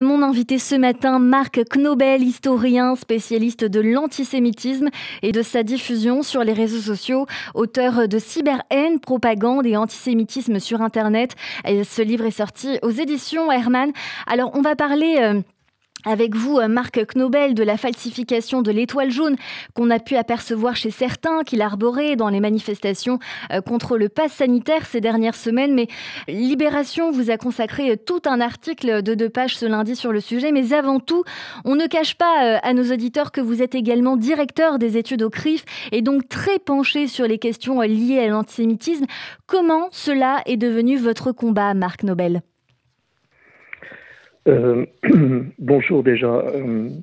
Mon invité ce matin, Marc Knobel, historien, spécialiste de l'antisémitisme et de sa diffusion sur les réseaux sociaux, auteur de Cyberhaine, propagande et antisémitisme sur Internet. Et ce livre est sorti aux éditions Hermann. Alors, on va parler avec vous, Marc Knobel, de la falsification de l'étoile jaune qu'on a pu apercevoir chez certains qui l'arboraient dans les manifestations contre le pass sanitaire ces dernières semaines. Mais Libération vous a consacré tout un article de 2 pages ce lundi sur le sujet. Mais avant tout, on ne cache pas à nos auditeurs que vous êtes également directeur des études au CRIF et donc très penché sur les questions liées à l'antisémitisme. Comment cela est devenu votre combat, Marc Knobel ? Bonjour déjà,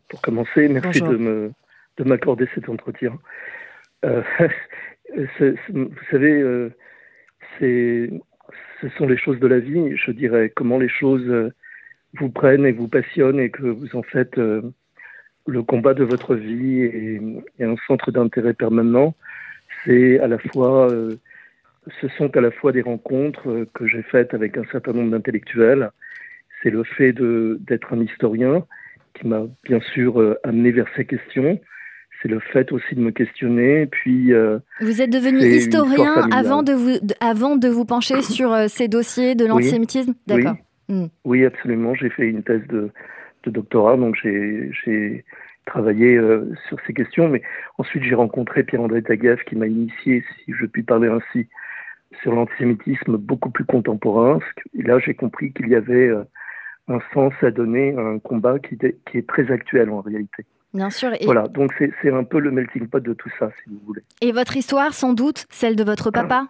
pour commencer, merci Bonjour. de m'accorder cet entretien. Vous savez, ce sont les choses de la vie, je dirais, comment les choses vous prennent et vous passionnent et que vous en faites le combat de votre vie et un centre d'intérêt permanent. C'est à la fois, ce sont à la fois des rencontres que j'ai faites avec un certain nombre d'intellectuels. C'est le fait d'être un historien qui m'a bien sûr amené vers ces questions. C'est le fait aussi de me questionner. Puis, vous êtes devenu historien avant de vous pencher sur ces dossiers de l'antisémitisme ? Oui, d'accord. Oui, absolument. J'ai fait une thèse de doctorat, donc j'ai travaillé sur ces questions. Mais ensuite, j'ai rencontré Pierre-André Taguieff qui m'a initié, si je puis parler ainsi, sur l'antisémitisme beaucoup plus contemporain. Et là, j'ai compris qu'il y avait un sens à donner à un combat qui est très actuel en réalité. Bien sûr. Voilà, donc c'est un peu le melting pot de tout ça, si vous voulez. Et votre histoire, sans doute, celle de votre papa ?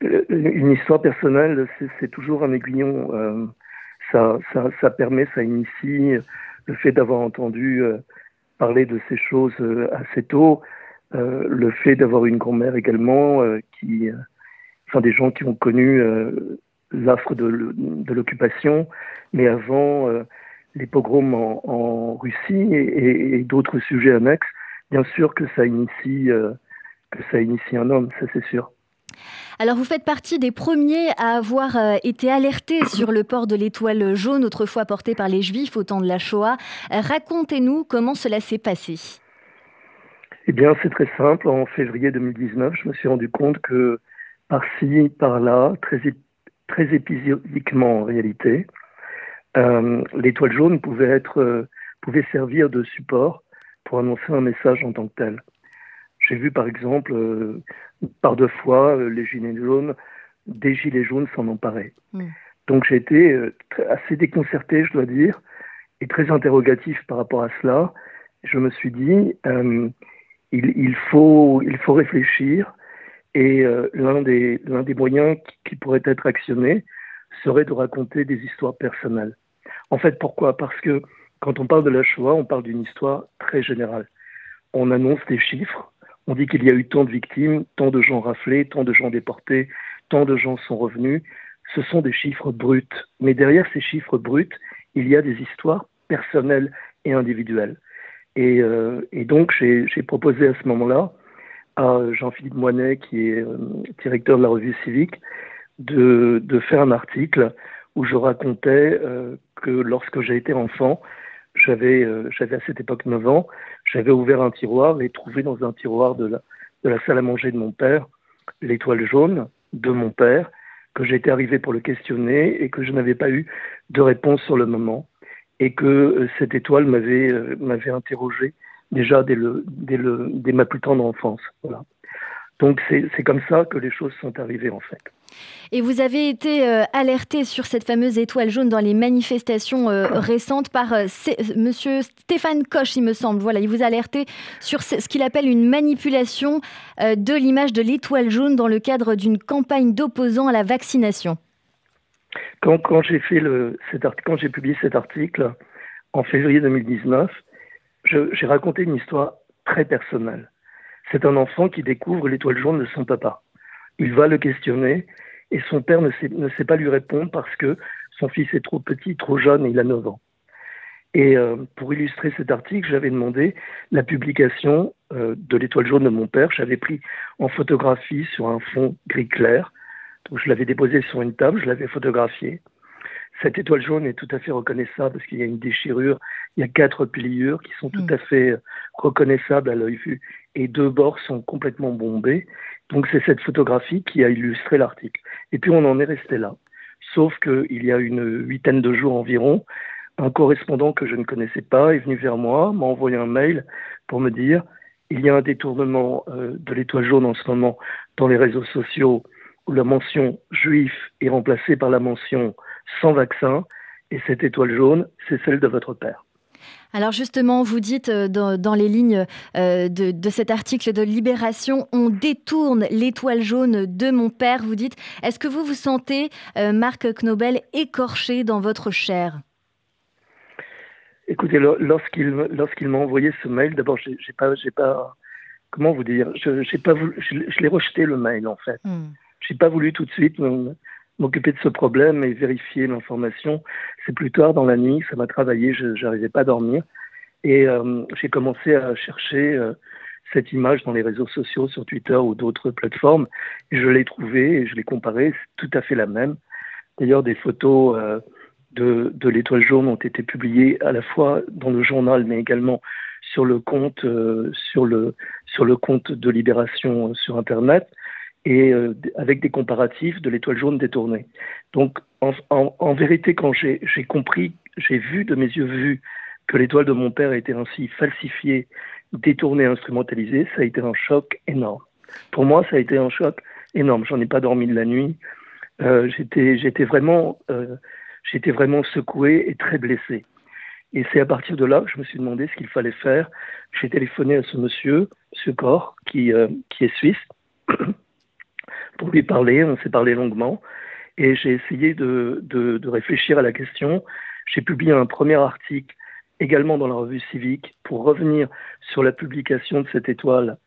Une histoire personnelle, c'est toujours un aiguillon. Ça permet, ça initie le fait d'avoir entendu parler de ces choses assez tôt, le fait d'avoir une grand-mère également, des gens qui ont connu l'affre de l'occupation, mais avant les pogroms en Russie et d'autres sujets annexes, bien sûr que ça initie un homme, ça c'est sûr. Alors vous faites partie des premiers à avoir été alertés sur le port de l'étoile jaune, autrefois portée par les Juifs au temps de la Shoah. Racontez-nous comment cela s'est passé. Eh bien, c'est très simple. En février 2019, je me suis rendu compte que par-ci, par-là, très épisodiquement en réalité, l'étoile jaune pouvait servir de support pour annoncer un message en tant que tel. J'ai vu par exemple par 2 fois des gilets jaunes s'en emparer. Donc j'ai été assez déconcerté, je dois dire, et très interrogatif par rapport à cela. Je me suis dit, il faut réfléchir. Et l'un des moyens qui pourrait être actionné serait de raconter des histoires personnelles. En fait, pourquoi ? Parce que quand on parle de la Shoah, on parle d'une histoire très générale. On annonce des chiffres, on dit qu'il y a eu tant de victimes, tant de gens raflés, tant de gens déportés, tant de gens sont revenus. Ce sont des chiffres bruts. Mais derrière ces chiffres bruts, il y a des histoires personnelles et individuelles. Et donc, j'ai proposé à ce moment-là à Jean-Philippe Moinet, qui est directeur de la revue Civique, de faire un article où je racontais que lorsque j'ai été enfant, j'avais à cette époque 9 ans, j'avais ouvert un tiroir et trouvé dans un tiroir de la salle à manger de mon père l'étoile jaune de mon père, que j'étais arrivé pour le questionner et que je n'avais pas eu de réponse sur le moment, et que cette étoile m'avait interrogé déjà dès ma plus tendre enfance. Voilà. Donc c'est comme ça que les choses sont arrivées en fait. Et vous avez été alerté sur cette fameuse étoile jaune dans les manifestations récentes par monsieur Stéphane Koch, il me semble. Voilà, il vous a alerté sur ce qu'il appelle une manipulation de l'image de l'étoile jaune dans le cadre d'une campagne d'opposants à la vaccination. Quand j'ai publié cet article en février 2019, j'ai raconté une histoire très personnelle. C'est un enfant qui découvre l'étoile jaune de son papa. Il va le questionner et son père ne sait pas lui répondre parce que son fils est trop petit, trop jeune et il a 9 ans. Et pour illustrer cet article, j'avais demandé la publication de l'étoile jaune de mon père. J'avais pris en photographie sur un fond gris clair. Donc je l'avais déposé sur une table, je l'avais photographié. Cette étoile jaune est tout à fait reconnaissable parce qu'il y a une déchirure, il y a 4 pliures qui sont tout à fait reconnaissables à l'œil vu et 2 bords sont complètement bombés. Donc c'est cette photographie qui a illustré l'article. Et puis on en est resté là. Sauf qu'il y a une 8aine de jours environ, un correspondant que je ne connaissais pas est venu vers moi, m'a envoyé un mail pour me dire il y a un détournement de l'étoile jaune en ce moment dans les réseaux sociaux où la mention juif est remplacée par la mention sans vaccin, et cette étoile jaune, c'est celle de votre père. Alors justement, vous dites dans les lignes de cet article de Libération, on détourne l'étoile jaune de mon père. Vous dites, est-ce que vous vous sentez, Marc Knobel, écorché dans votre chair? Écoutez, lorsqu'il m'a envoyé ce mail, d'abord, j'ai pas, comment vous dire, je l'ai rejeté le mail en fait. J'ai pas voulu tout de suite m'occuper de ce problème et vérifier l'information. C'est plus tard dans la nuit, ça m'a travaillé, je n'arrivais pas à dormir. Et j'ai commencé à chercher cette image dans les réseaux sociaux, sur Twitter ou d'autres plateformes. Et je l'ai trouvée et je l'ai comparée, c'est tout à fait la même. D'ailleurs, des photos de l'étoile jaune ont été publiées à la fois dans le journal, mais également sur le compte, sur le compte de Libération sur Internet. Et avec des comparatifs de l'étoile jaune détournée. Donc, en vérité, quand j'ai compris, j'ai vu de mes yeux vus que l'étoile de mon père était ainsi falsifiée, détournée, instrumentalisée, ça a été un choc énorme. Pour moi, ça a été un choc énorme. J'en ai pas dormi de la nuit. J'étais vraiment secoué et très blessé. Et c'est à partir de là que je me suis demandé ce qu'il fallait faire. J'ai téléphoné à ce monsieur Cor, qui est suisse, pour lui parler. On s'est parlé longuement et j'ai essayé de réfléchir à la question. J'ai publié un premier article également dans la revue Civique pour revenir sur la publication de cette étoile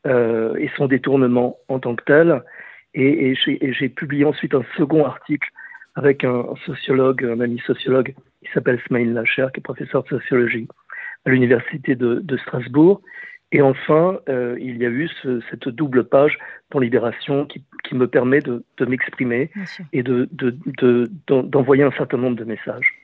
et son détournement en tant que tel. Et j'ai publié ensuite un second article avec un sociologue, un ami sociologue qui s'appelle Smaïl Lacher, qui est professeur de sociologie à l'université de Strasbourg. Et enfin, il y a eu cette double page dans Libération qui me permet de m'exprimer et d'envoyer un certain nombre de messages.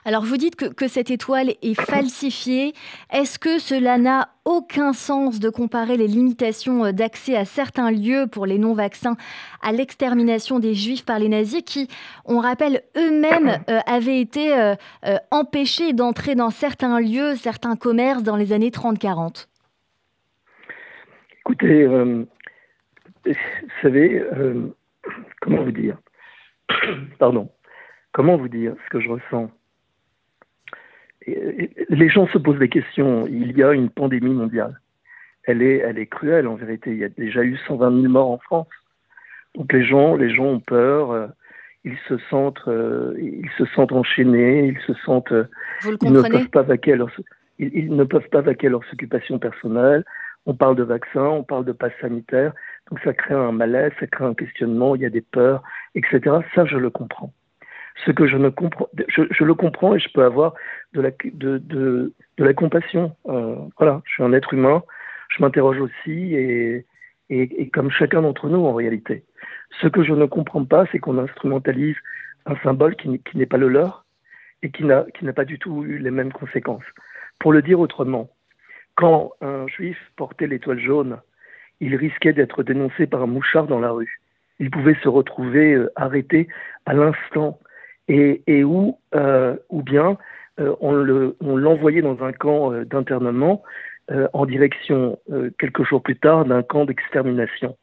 Alors, vous dites que cette étoile est falsifiée. Est-ce que cela n'a aucun sens de comparer les limitations d'accès à certains lieux pour les non-vaccins à l'extermination des Juifs par les nazis qui, on rappelle, eux-mêmes avaient été empêchés d'entrer dans certains lieux, certains commerces dans les années 30-40 ? Écoutez, vous savez, comment vous dire comment vous dire ce que je ressens? Les gens se posent des questions. Il y a une pandémie mondiale. Elle est cruelle en vérité. Il y a déjà eu 120 000 morts en France. Donc les gens ont peur. Ils se sentent enchaînés. Ils se sentent. Vous le comprenez ? Ils ne peuvent pas vaquer leurs occupations personnelles. On parle de vaccins, on parle de passe sanitaire. Donc ça crée un malaise, ça crée un questionnement. Il y a des peurs, etc. Ça, je le comprends. Ce que je ne comprends, je le comprends et je peux avoir de la compassion. Voilà, je suis un être humain, je m'interroge aussi et comme chacun d'entre nous en réalité. Ce que je ne comprends pas, c'est qu'on instrumentalise un symbole qui n'est pas le leur et qui n'a pas du tout eu les mêmes conséquences. Pour le dire autrement, quand un juif portait l'étoile jaune, il risquait d'être dénoncé par un mouchard dans la rue. Il pouvait se retrouver arrêté à l'instant. Ou bien on l'envoyait dans un camp d'internement en direction, quelques jours plus tard, d'un camp d'extermination.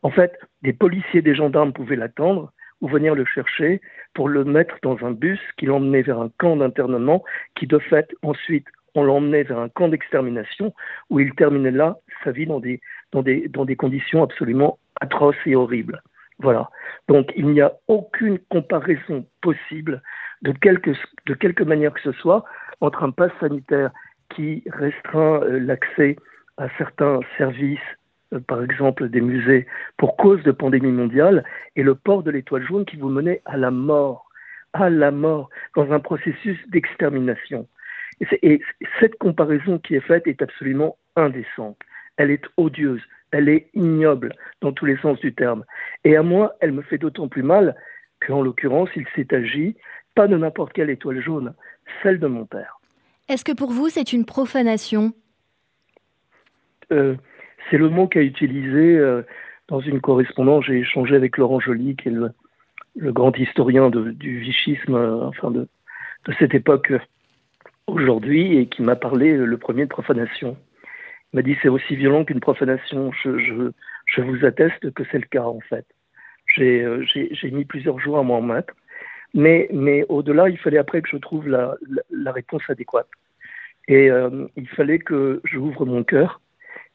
En fait, des policiers, des gendarmes pouvaient l'attendre ou venir le chercher pour le mettre dans un bus qui l'emmenait vers un camp d'internement qui, de fait, ensuite, on l'emmenait vers un camp d'extermination où il terminait là sa vie dans des conditions absolument atroces et horribles. Voilà. Donc, il n'y a aucune comparaison possible de quelque manière que ce soit entre un pass sanitaire qui restreint l'accès à certains services, par exemple des musées, pour cause de pandémie mondiale, et le port de l'étoile jaune qui vous menait à la mort, dans un processus d'extermination. Et cette comparaison qui est faite est absolument indécente. Elle est odieuse. Elle est ignoble dans tous les sens du terme. Et à moi, elle me fait d'autant plus mal qu'en l'occurrence, il s'est agi pas de n'importe quelle étoile jaune, celle de mon père. Est-ce que pour vous, c'est une profanation? C'est le mot qu'a utilisé dans une correspondance. J'ai échangé avec Laurent Joly, qui est le grand historien du vichisme, enfin de cette époque aujourd'hui, et qui m'a parlé le premier de profanation. Il m'a dit c'est aussi violent qu'une profanation. Je vous atteste que c'est le cas en fait. J'ai mis plusieurs jours à m'en remettre, mais au-delà, il fallait après que je trouve la réponse adéquate. Et il fallait que j'ouvre mon cœur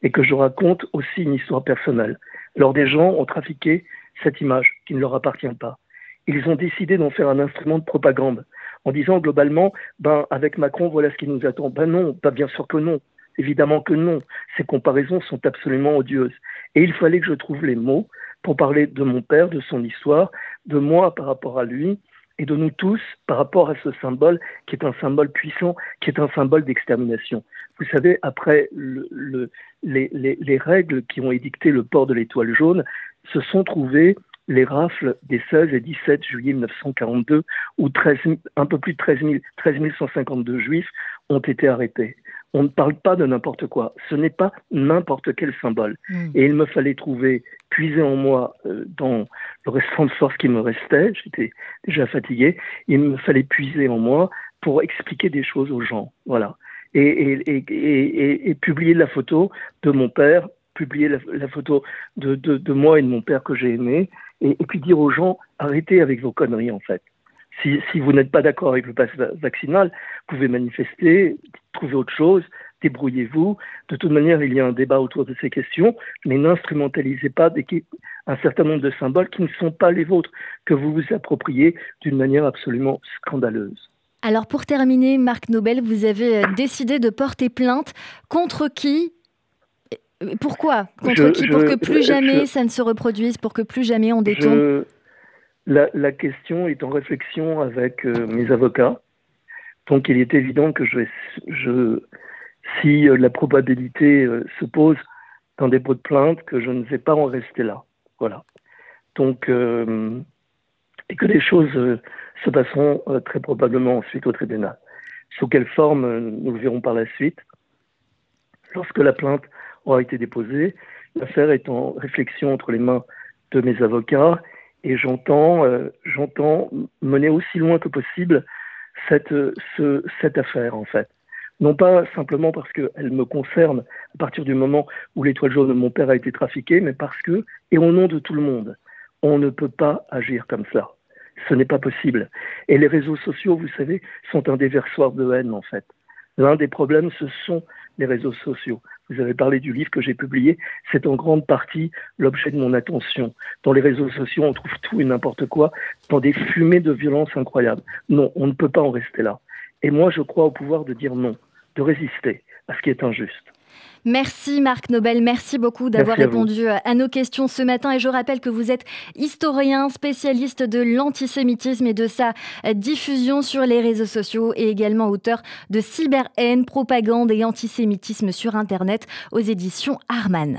et que je raconte aussi une histoire personnelle. Alors des gens ont trafiqué cette image qui ne leur appartient pas. Ils ont décidé d'en faire un instrument de propagande en disant globalement, avec Macron, voilà ce qui nous attend. Non, pas bien sûr que non. Évidemment que non. Ces comparaisons sont absolument odieuses. Et il fallait que je trouve les mots pour parler de mon père, de son histoire, de moi par rapport à lui, et de nous tous par rapport à ce symbole qui est un symbole puissant, qui est un symbole d'extermination. Vous savez, après les règles qui ont édicté le port de l'étoile jaune, se sont trouvées les rafles des 16 et 17 juillet 1942, où un peu plus de 13 152 juifs ont été arrêtés. On ne parle pas de n'importe quoi. Ce n'est pas n'importe quel symbole. Et il me fallait puiser en moi, dans le restant de force qui me restait, j'étais déjà fatigué, il me fallait puiser en moi pour expliquer des choses aux gens. Voilà. Et publier la photo de mon père, publier la photo de moi et de mon père que j'ai aimé, et puis dire aux gens, arrêtez avec vos conneries en fait. Si vous n'êtes pas d'accord avec le pass vaccinal, vous pouvez manifester, trouver autre chose, débrouillez-vous. De toute manière, il y a un débat autour de ces questions, mais n'instrumentalisez pas un certain nombre de symboles qui ne sont pas les vôtres, que vous vous appropriez d'une manière absolument scandaleuse. Alors pour terminer, Marc Nobel, vous avez décidé de porter plainte contre qui? Pourquoi? Contre qui? Pour que plus jamais ça ne se reproduise, pour que plus jamais on détourne? La question est en réflexion avec mes avocats. Donc il est évident que si la probabilité se pose d'un dépôt de plainte, que je ne vais pas en rester là. Voilà. Donc, et que les choses se passeront très probablement ensuite au tribunal. Sous quelle forme, nous le verrons par la suite. Lorsque la plainte aura été déposée, l'affaire est en réflexion entre les mains de mes avocats, et j'entends mener aussi loin que possible cette affaire, en fait. Non pas simplement parce qu'elle me concerne à partir du moment où l'étoile jaune de mon père a été trafiquée, mais parce que, et au nom de tout le monde, on ne peut pas agir comme ça. Ce n'est pas possible. Et les réseaux sociaux, vous savez, sont un déversoir de haine, en fait. L'un des problèmes, ce sont les réseaux sociaux. Vous avez parlé du livre que j'ai publié, c'est en grande partie l'objet de mon attention. Dans les réseaux sociaux, on trouve tout et n'importe quoi, dans des fumées de violence incroyables. Non, on ne peut pas en rester là. Et moi, je crois au pouvoir de dire non, de résister à ce qui est injuste. Merci Marc Nobel, merci beaucoup d'avoir répondu à nos questions ce matin. Et je rappelle que vous êtes historien, spécialiste de l'antisémitisme et de sa diffusion sur les réseaux sociaux et également auteur de Cyberhaine, propagande et antisémitisme sur Internet aux éditions Harman.